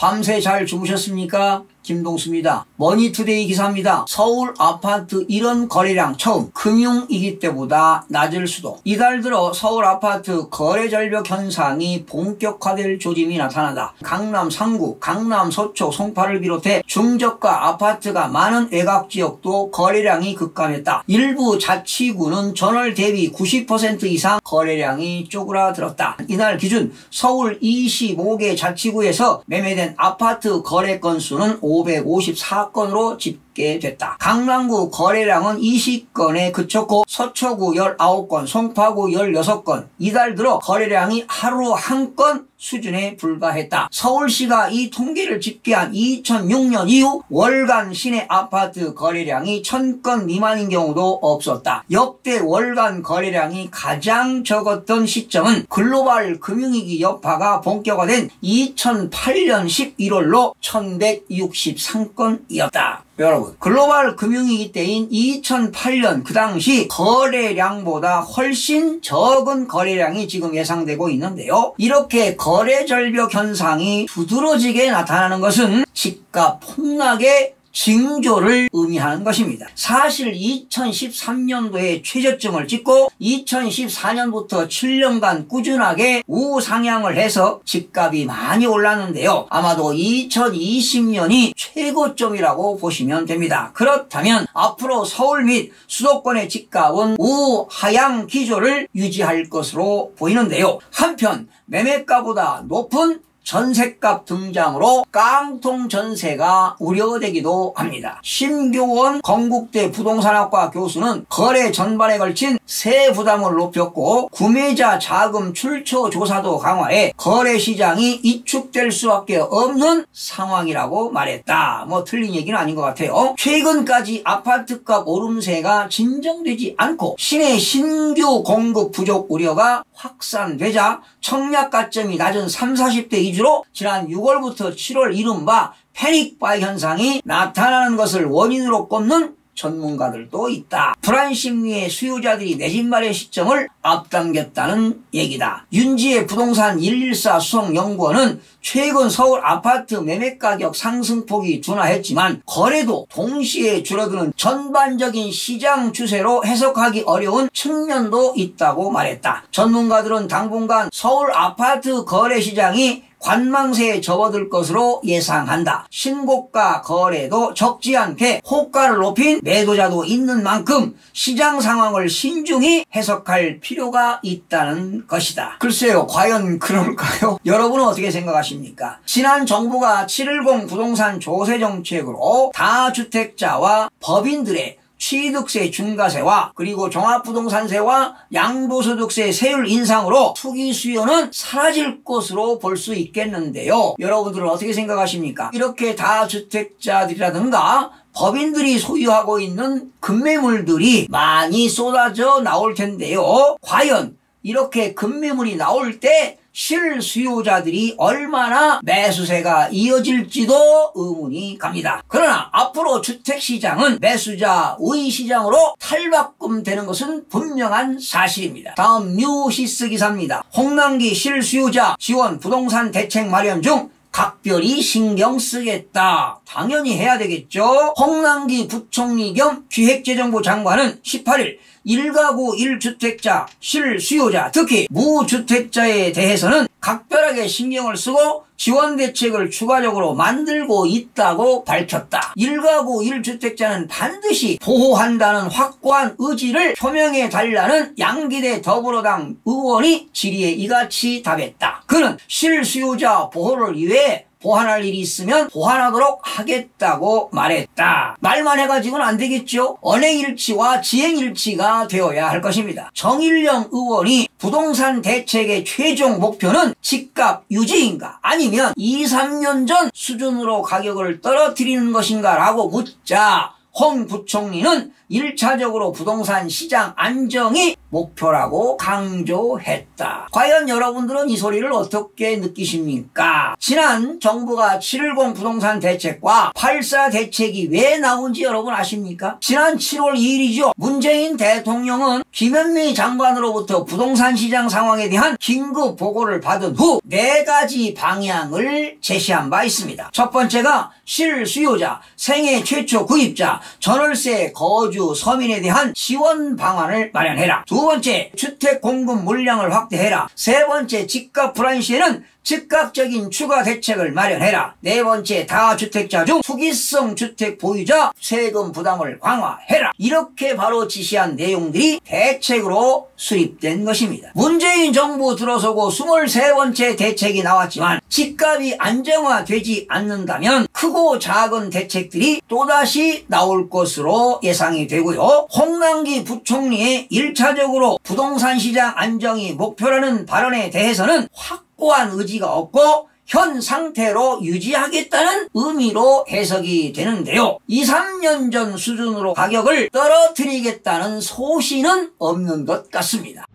밤새 잘 주무셨습니까? 김동수입니다. 머니투데이 기사입니다. 서울 아파트 1원 거래량 처음 금융위기 때보다 낮을 수도. 이달 들어 서울 아파트 거래 절벽 현상이 본격화될 조짐이 나타난다. 강남 상구, 강남 서초, 송파를 비롯해 중저가 아파트가 많은 외곽지역도 거래량이 급감했다. 일부 자치구는 전월 대비 90% 이상 거래량이 쪼그라들었다. 이날 기준 서울 25개 자치구에서 매매된 아파트 거래 건수는 554건으로 집계됐다. 강남구 거래량은 20건에 그쳤고 서초구 19건, 송파구 16건. 이달 들어 거래량이 하루 한 건 수준에 불과했다. 서울시가 이 통계를 집계한 2006년 이후 월간 시내 아파트 거래량이 1000건 미만인 경우도 없었다. 역대 월간 거래량이 가장 적었던 시점은 글로벌 금융위기 여파가 본격화된 2008년 11월로 1163건이었다. 여러분, 글로벌 금융위기 때인 2008년 그 당시 거래량보다 훨씬 적은 거래량이 지금 예상되고 있는데요. 이렇게 거래 절벽 현상이 두드러지게 나타나는 것은 집값 폭락의 징조를 의미하는 것입니다. 사실 2013년도에 최저점을 찍고 2014년부터 7년간 꾸준하게 우상향을 해서 집값이 많이 올랐는데요. 아마도 2020년이 최고점이라고 보시면 됩니다. 그렇다면 앞으로 서울 및 수도권의 집값은 우하향 기조를 유지할 것으로 보이는데요. 한편 매매가보다 높은 전셋값 등장으로 깡통 전세가 우려되기도 합니다. 심교원 건국대 부동산학과 교수는 거래 전반에 걸친 세 부담을 높였고 구매자 자금 출처 조사도 강화해 거래 시장이 위축될 수밖에 없는 상황이라고 말했다. 뭐 틀린 얘기는 아닌 것 같아요. 최근까지 아파트값 오름세가 진정되지 않고 시내 신규 공급 부족 우려가 확산되자 청약가점이 낮은 30, 40대 위주로 지난 6월부터 7월 이른바 패닉바이 현상이 나타나는 것을 원인으로 꼽는 전문가들도 있다. 불안 심리의 수요자들이 내 집 마련 시점을 앞당겼다는 얘기다. 윤지혜 부동산 114 수석연구원은 최근 서울 아파트 매매가격 상승폭이 둔화했지만 거래도 동시에 줄어드는 전반적인 시장 추세로 해석하기 어려운 측면도 있다고 말했다. 전문가들은 당분간 서울 아파트 거래 시장이 관망세에 접어들 것으로 예상한다. 신고가 거래도 적지 않게 호가를 높인 매도자도 있는 만큼 시장 상황을 신중히 해석할 필요가 있다는 것이다. 글쎄요, 과연 그럴까요? 여러분은 어떻게 생각하십니까? 지난 정부가 710 부동산 조세 정책으로 다주택자와 법인들의 취득세 중과세와 그리고 종합부동산세와 양도소득세 세율 인상으로 투기 수요는 사라질 것으로 볼 수 있겠는데요. 여러분들은 어떻게 생각하십니까? 이렇게 다주택자들이라든가 법인들이 소유하고 있는 급매물들이 많이 쏟아져 나올 텐데요. 과연 이렇게 급매물이 나올 때 실수요자들이 얼마나 매수세가 이어질지도 의문이 갑니다. 그러나 앞으로 주택시장은 매수자 우위시장으로 탈바꿈되는 것은 분명한 사실입니다. 다음 뉴시스 기사입니다. 홍남기 실수요자 지원 부동산 대책 마련 중 각별히 신경 쓰겠다. 당연히 해야 되겠죠. 홍남기 부총리 겸 기획재정부 장관은 18일 1가구 1주택자 실수요자 특히 무주택자에 대해서는 각별하게 신경을 쓰고 지원 대책을 추가적으로 만들고 있다고 밝혔다. 1가구 1주택자는 반드시 보호한다는 확고한 의지를 표명해 달라는 양기대 더불어당 의원이 질의에 이같이 답했다. 그는 실수요자 보호를 위해 보완할 일이 있으면 보완하도록 하겠다고 말했다. 말만 해가지고는 안 되겠죠. 언행일치와 지행일치가 되어야 할 것입니다. 정일영 의원이 부동산 대책의 최종 목표는 집값 유지인가 아니면 2, 3년 전 수준으로 가격을 떨어뜨리는 것인가 라고 묻자 홍 부총리는 1차적으로 부동산 시장 안정이 목표라고 강조했다. 과연 여러분들은 이 소리를 어떻게 느끼십니까? 지난 정부가 7.10 부동산 대책과 8.4 대책이 왜 나온지 여러분 아십니까? 지난 7월 2일이죠. 문재인 대통령은 김현미 장관으로부터 부동산 시장 상황에 대한 긴급 보고를 받은 후 4가지 방향을 제시한 바 있습니다. 첫 번째가 실수요자, 생애 최초 구입자, 전월세 거주 서민에 대한 지원 방안을 마련해라. 두 번째, 주택 공급 물량을 확대해라. 세 번째, 집값 불안 시에는 즉각적인 추가 대책을 마련해라. 네 번째, 다주택자 중 투기성 주택 보유자 세금 부담을 강화해라. 이렇게 바로 지시한 내용들이 대책으로 수립된 것입니다. 문재인 정부 들어서고 23번째 대책이 나왔지만 집값이 안정화되지 않는다면 크고 작은 대책들이 또다시 나올 것으로 예상이 되고요. 홍남기 부총리의 1차적으로 부동산 시장 안정이 목표라는 발언에 대해서는 확고한 의지가 없고 현 상태로 유지하겠다는 의미로 해석이 되는데요. 2, 3년 전 수준으로 가격을 떨어뜨리겠다는 소신은 없는 것 같습니다.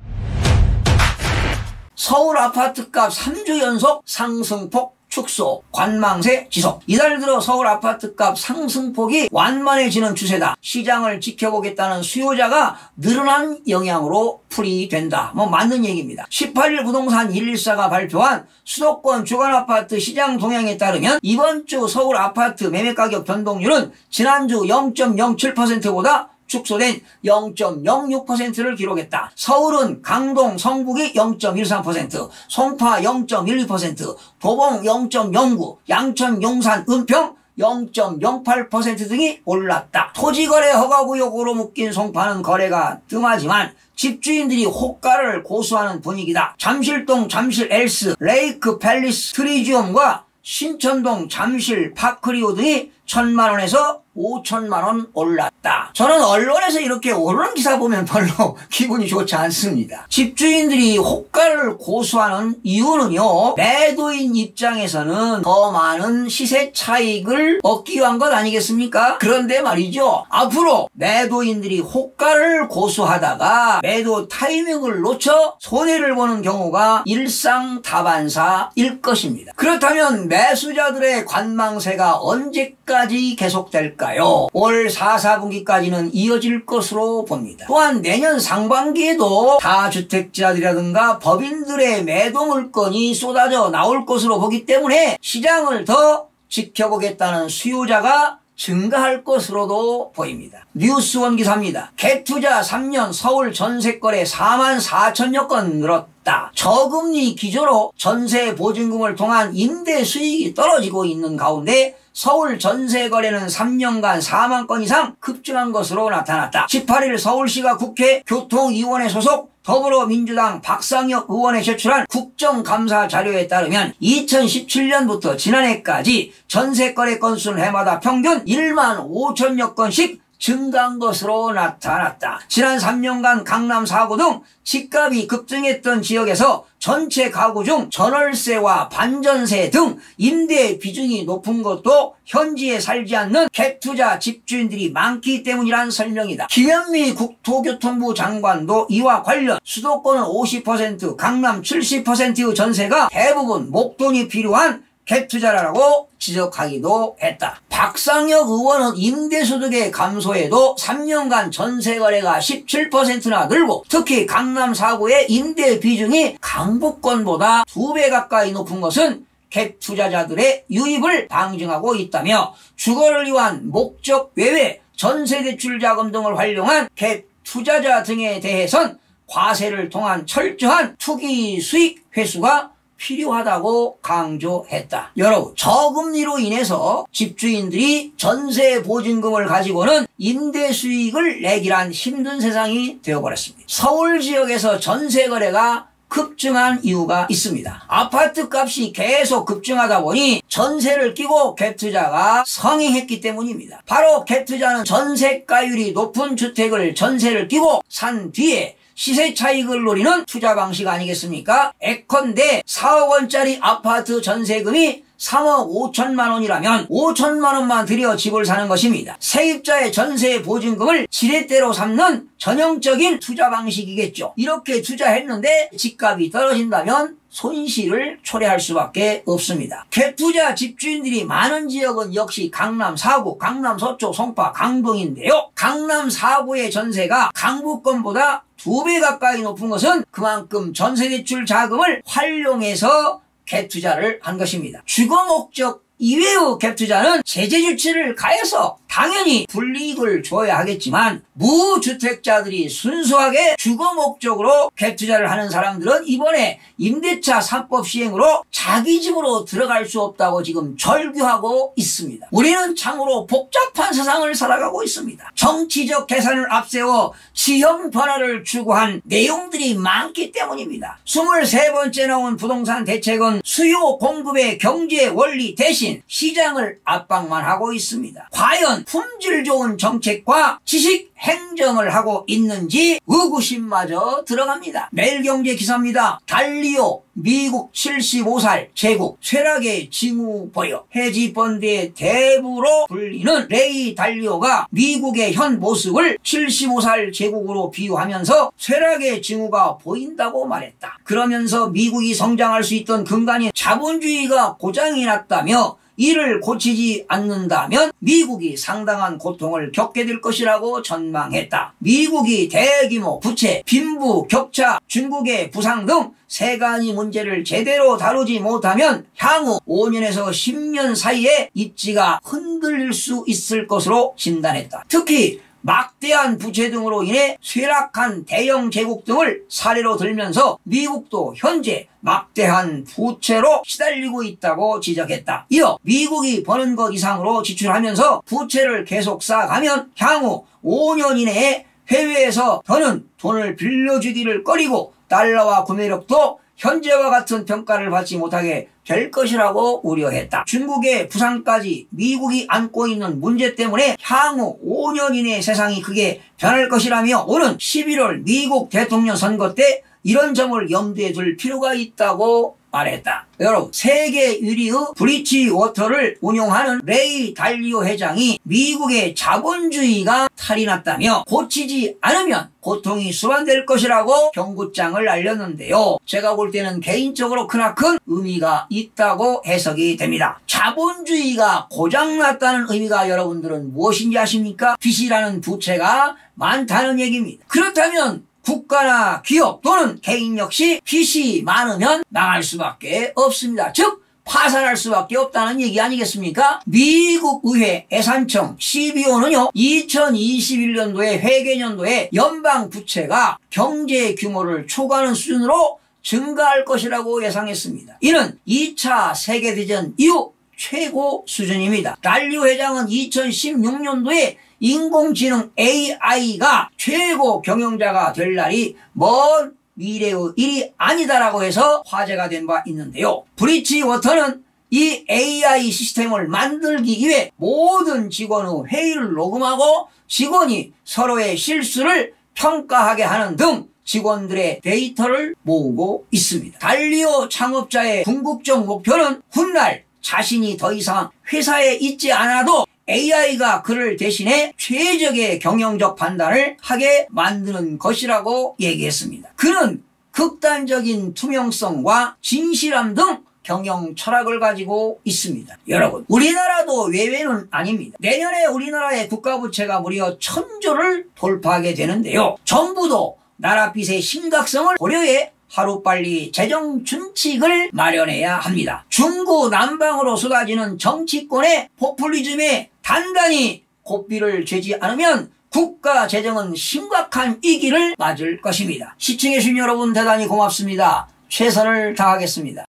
서울 아파트값 3주 연속 상승폭 축소, 관망세 지속. 이달 들어 서울 아파트값 상승폭이 완만해지는 추세다. 시장을 지켜보겠다는 수요자가 늘어난 영향으로 풀이된다. 맞는 얘기입니다. 18일 부동산 114가 발표한 수도권 주간아파트 시장 동향에 따르면 이번 주 서울 아파트 매매가격 변동률은 지난주 0.07%보다 축소된 0.06%를 기록했다. 서울은 강동, 성북이 0.13%, 송파 0.12%, 도봉 0.09%, 양천, 용산, 은평 0.08% 등이 올랐다. 토지거래 허가구역으로 묶인 송파는 거래가 뜸하지만 집주인들이 호가를 고수하는 분위기다. 잠실동 잠실 엘스, 레이크 팰리스 트리지움과 신천동 잠실 파크리오 등이 1,000만원에서 5천만원 올랐다. 저는 언론에서 이렇게 오르는 기사 보면 별로 기분이 좋지 않습니다. 집주인들이 호가를 고수하는 이유는요, 매도인 입장에서는 더 많은 시세 차익을 얻기 위한 것 아니겠습니까? 그런데 말이죠, 앞으로 매도인들이 호가를 고수하다가 매도 타이밍을 놓쳐 손해를 보는 경우가 일상다반사일 것입니다. 그렇다면 매수자들의 관망세가 언제까지 계속될까? 올 4, 4분기까지는 이어질 것으로 봅니다. 또한 내년 상반기에도 다주택자들이라든가 법인들의 매도 물건이 쏟아져 나올 것으로 보기 때문에 시장을 더 지켜보겠다는 수요자가 증가할 것으로도 보입니다. 뉴스원 기사입니다. 갭투자 3년 서울 전세거래 44,000여 건 늘었다. 저금리 기조로 전세 보증금을 통한 임대 수익이 떨어지고 있는 가운데 서울 전세 거래는 3년간 4만 건 이상 급증한 것으로 나타났다. 18일 서울시가 국회 교통위원회 소속 더불어민주당 박상혁 의원에 제출한 국정감사 자료에 따르면 2017년부터 지난해까지 전세거래 건수는 해마다 평균 1만 5천여 건씩 증가한 것으로 나타났다. 지난 3년간 강남 4구 등 집값이 급등했던 지역에서 전체 가구 중 전월세와 반전세 등 임대 비중이 높은 것도 현지에 살지 않는 갭투자 집주인들이 많기 때문이란 설명이다. 김현미 국토교통부 장관도 이와 관련 수도권은 50%, 강남 70%의 전세가 대부분 목돈이 필요한 갭투자라고 지적하기도 했다. 박상혁 의원은 임대소득의 감소에도 3년간 전세거래가 17%나 늘고 특히 강남 4구의 임대 비중이 강북권보다 2배 가까이 높은 것은 갭 투자자들의 유입을 방증하고 있다며 주거를 위한 목적 외에 전세대출 자금 등을 활용한 갭 투자자 등에 대해선 과세를 통한 철저한 투기 수익 회수가 필요하다고 강조했다. 여러분, 저금리로 인해서 집주인들이 전세 보증금을 가지고는 임대 수익을 내기란 힘든 세상이 되어버렸습니다. 서울 지역에서 전세 거래가 급증한 이유가 있습니다. 아파트 값이 계속 급증하다 보니 전세를 끼고 갭투자가 성행했기 때문입니다. 바로 갭투자는 전세가율이 높은 주택을 전세를 끼고 산 뒤에 시세 차익을 노리는 투자 방식 아니겠습니까? 예컨대 4억 원짜리 아파트 전세금이 3억 5천만 원이라면 5천만 원만 들여 집을 사는 것입니다. 세입자의 전세 보증금을 지렛대로 삼는 전형적인 투자 방식이겠죠. 이렇게 투자했는데 집값이 떨어진다면 손실을 초래할 수밖에 없습니다. 갭투자 집주인들이 많은 지역은 역시 강남 4구, 강남 서초, 송파, 강동인데요. 강남 4구의 전세가 강북권보다 2배 가까이 높은 것은 그만큼 전세대출 자금을 활용해서 갭투자를 한 것입니다. 주거 목적 이외의 갭투자는 제재 조치를 가해서 당연히 불이익을 줘야 하겠지만 무주택자들이 순수하게 주거 목적으로 갭투자를 하는 사람들은 이번에 임대차 3법 시행으로 자기 집으로 들어갈 수 없다고 지금 절규하고 있습니다. 우리는 참으로 복잡한 세상을 살아가고 있습니다. 정치적 계산을 앞세워 지형 변화를 추구한 내용들이 많기 때문입니다. 23번째 나온 부동산 대책은 수요 공급의 경제 원리 대신 시장을 압박만 하고 있습니다. 과연 품질 좋은 정책과 지식 행정을 하고 있는지 의구심마저 들어갑니다. 매일경제 기사입니다. 달리오 미국 75살 제국 쇠락의 징후 보여. 헤지펀드의 대부로 불리는 레이 달리오가 미국의 현 모습을 75살 제국으로 비유하면서 쇠락의 징후가 보인다고 말했다. 그러면서 미국이 성장할 수 있던 근간인 자본주의가 고장이 났다며 이를 고치지 않는다면 미국이 상당한 고통을 겪게 될 것이라고 전망했다. 미국이 대규모 부채, 빈부, 격차, 중국의 부상 등 세 가지 문제를 제대로 다루지 못하면 향후 5년에서 10년 사이에 입지가 흔들릴 수 있을 것으로 진단했다. 특히 막대한 부채 등으로 인해 쇠락한 대형 제국 등을 사례로 들면서 미국도 현재 막대한 부채로 시달리고 있다고 지적했다. 이어 미국이 버는 것 이상으로 지출하면서 부채를 계속 쌓아가면 향후 5년 이내에 해외에서 더는 돈을 빌려주기를 꺼리고 달러와 구매력도 현재와 같은 평가를 받지 못하게 될 것이라고 우려했다. 중국의 부상까지 미국이 안고 있는 문제 때문에 향후 5년 이내에 세상이 크게 변할 것이라며 오는 11월 미국 대통령 선거 때 이런 점을 염두에 둘 필요가 있다고 말했다. 여러분, 세계 1위의 브리지워터를 운용하는 레이 달리오 회장이 미국의 자본주의가 탈이 났다며 고치지 않으면 고통이 수반될 것이라고 경고장을 날렸는데요. 제가 볼 때는 개인적으로 크나큰 의미가 있다고 해석이 됩니다. 자본주의가 고장났다는 의미가 여러분들은 무엇인지 아십니까? 빚이라는 부채가 많다는 얘기입니다. 그렇다면 국가나 기업 또는 개인 역시 빚이 많으면 망할 수밖에 없습니다. 즉 파산할 수밖에 없다는 얘기 아니겠습니까? 미국 의회 예산청 CBO는요 2021년도에 회계년도에 연방 부채가 경제 규모를 초과하는 수준으로 증가할 것이라고 예상했습니다. 이는 2차 세계대전 이후 최고 수준입니다. 달리오 회장은 2016년도에 인공지능 AI가 최고 경영자가 될 날이 먼 미래의 일이 아니다라고 해서 화제가 된 바 있는데요. 브리지워터는 이 AI 시스템을 만들기 위해 모든 직원의 회의를 녹음하고 직원이 서로의 실수를 평가하게 하는 등 직원들의 데이터를 모으고 있습니다. 달리오 창업자의 궁극적 목표는 훗날 자신이 더 이상 회사에 있지 않아도 AI가 그를 대신해 최적의 경영적 판단을 하게 만드는 것이라고 얘기했습니다. 그는 극단적인 투명성과 진실함 등 경영 철학을 가지고 있습니다. 여러분, 우리나라도 외외는 아닙니다. 내년에 우리나라의 국가부채가 무려 1000조를 돌파하게 되는데요. 정부도 나라 빚의 심각성을 고려해 하루빨리 재정 준칙을 마련해야 합니다. 중구난방으로 쏟아지는 정치권의 포퓰리즘에 단단히 고삐를 죄지 않으면 국가 재정은 심각한 위기를 맞을 것입니다. 시청해주신 여러분 대단히 고맙습니다. 최선을 다하겠습니다.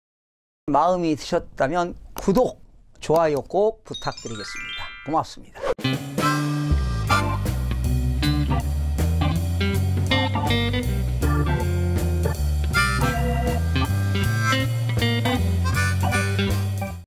마음이 드셨다면 구독, 좋아요 꼭 부탁드리겠습니다. 고맙습니다.